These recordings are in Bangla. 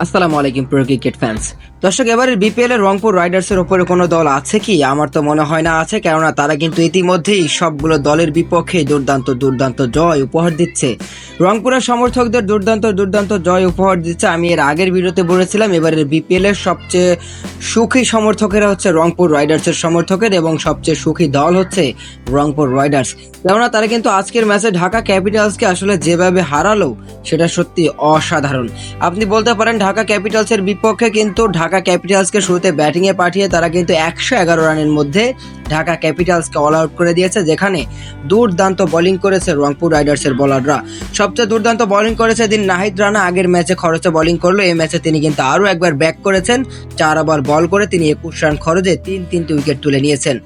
আসসালামু আলাইকুম প্রিয় ক্রিকেট ফ্যান্স। দর্শক, এবারের বিপিএল এর রংপুর রাইডার্সের উপরে কোনো দল আছে কি? আমার তো মনে হয় না আছে, কেননা তারা কিন্তু ইতিমধ্যেই সবগুলো দলের বিপক্ষে দুর্দান্ত দুর্দান্ত জয় উপহার দিচ্ছে। রংপুরের সমর্থকদের দুর্দান্ত দুর্দান্ত জয় উপহার দিচ্ছে। আমি এর আগের ভিডিওতে বলেছিলাম এবারের বিপিএল এর সবচেয়ে সুখী সমর্থকেরা হচ্ছে রংপুর রাইডার্সের সমর্থকের, এবং সবচেয়ে সুখী দল হচ্ছে রংপুর রাইডার্স। কেননা তারা কিন্তু আজকের ম্যাচে ঢাকা ক্যাপিটালসকে আসলে যেভাবে হারালো সেটা সত্যি অসাধারণ। আপনি বলতে পারেন ঢাকা ক্যাপিটালসের বিপক্ষে কিন্তু ঢাকা ক্যাপিটালসকে শুরুতে ব্যাটিংয়ে পাঠিয়ে তারা কিন্তু 111 রানের মধ্যে ঢাকা ক্যাপিটালসকে অল আউট করে দিয়েছে, যেখানে দুর্দান্ত বোলিং করেছে রংপুর রাইডার্সের বোলাররা। সবচেয়ে দুর্দান্ত বোলিং করেছে দিন নাহিদ রানা। আগের ম্যাচে খরচে বোলিং করলো, এই ম্যাচে তিনি কিন্তু আরও একবার ব্যাক করেছেন। 4 ওভার বল করে তিনি 21 রান খরচে তিনটি উইকেট তুলে নিয়েছেন।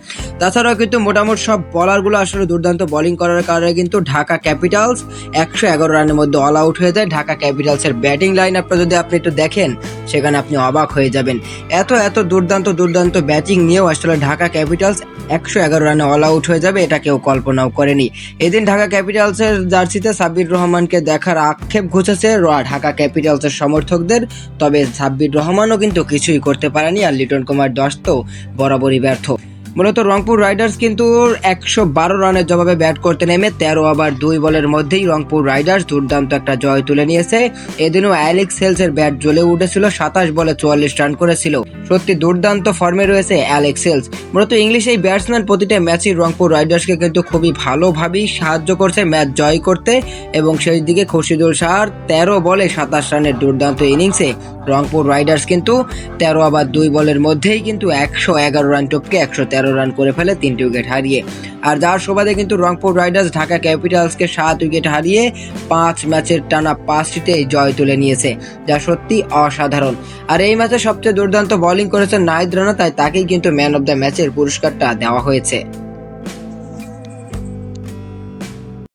তাছাড়াও কিন্তু মোটামুটি সব বলারগুলো আসলে দুর্দান্ত বোলিং করার কারণে কিন্তু ঢাকা ক্যাপিটালস 111 রানের মধ্যে অল আউট হয়ে যায়। ঢাকা ক্যাপিটালসের ব্যাটিং লাইন আপনি যদি একটু দেখেন, সেখানে আপনি অবাক হয়ে যাবেন। এত দুর্দান্ত দুর্দান্ত ব্যাটিং নিয়েও আসলে ঢাকা ক্যাপিটালস 111 রানে অল আউট হয়ে যাবে, এটা কেউ কল্পনাও করেনি। এদিন ঢাকা ক্যাপিটালসের জার্সিতে সাব্বির রহমানকে দেখার আক্ষেপ ঘুচেছে ঢাকা ক্যাপিটালসের সমর্থকদের। তবে সাব্বির রহমানও কিন্তু কিছুই করতে পারেনি, আর লিটন কুমার দাস তো বরাবরই ব্যর্থ। মূলত রংপুর রাইডার্স কিন্তু 112 রানের জবাবে ব্যাট করতে নেমে 13 ওভার 2 বলের মধ্যেই রংপুর রাইডার্স দুর্দান্ত একটা জয় তুলে নিয়েছে। এদিনও অ্যালেক্স হেলসের ব্যাট জ্বলে উঠেছিল, 27 বলে 44 রান করেছিল। সত্যি দুর্দান্ত ফর্মে রয়েছে অ্যালেক্স হেলস। মূলত ইংলিশ এই ব্যাটসম্যান প্রতিটা ম্যাচই রংপুর রাইডার্সকে কিন্তু খুবই ভালোভাবেই সাহায্য করছে ম্যাচ জয় করতে, এবং সেই দিকে খুরশিদুল শাহর 13 বলে 27 রানের দুর্দান্ত ইনিংসে রংপুর রাইডার্স কিন্তু 13 ওভার 2 বলের মধ্যেই কিন্তু 111 রান টপকে 113 রান করে ফেলে 3টি উইকেট হারিয়ে। আর যার সুবাদে কিন্তু রংপুর রাইডার্স ঢাকা ক্যাপিটালসকে 7 উইকেট হারিয়ে 5 ম্যাচের টানা 5টিতে জয় তুলে নিয়েছে, যা সত্যি অসাধারণ। আর এই ম্যাচে সবচেয়ে দুর্দান্ত বোলিং করেছেন নাহিদ রানা, তাই তাকেই কিন্তু ম্যান অফ দ্য ম্যাচের পুরস্কারটা দেওয়া হয়েছে।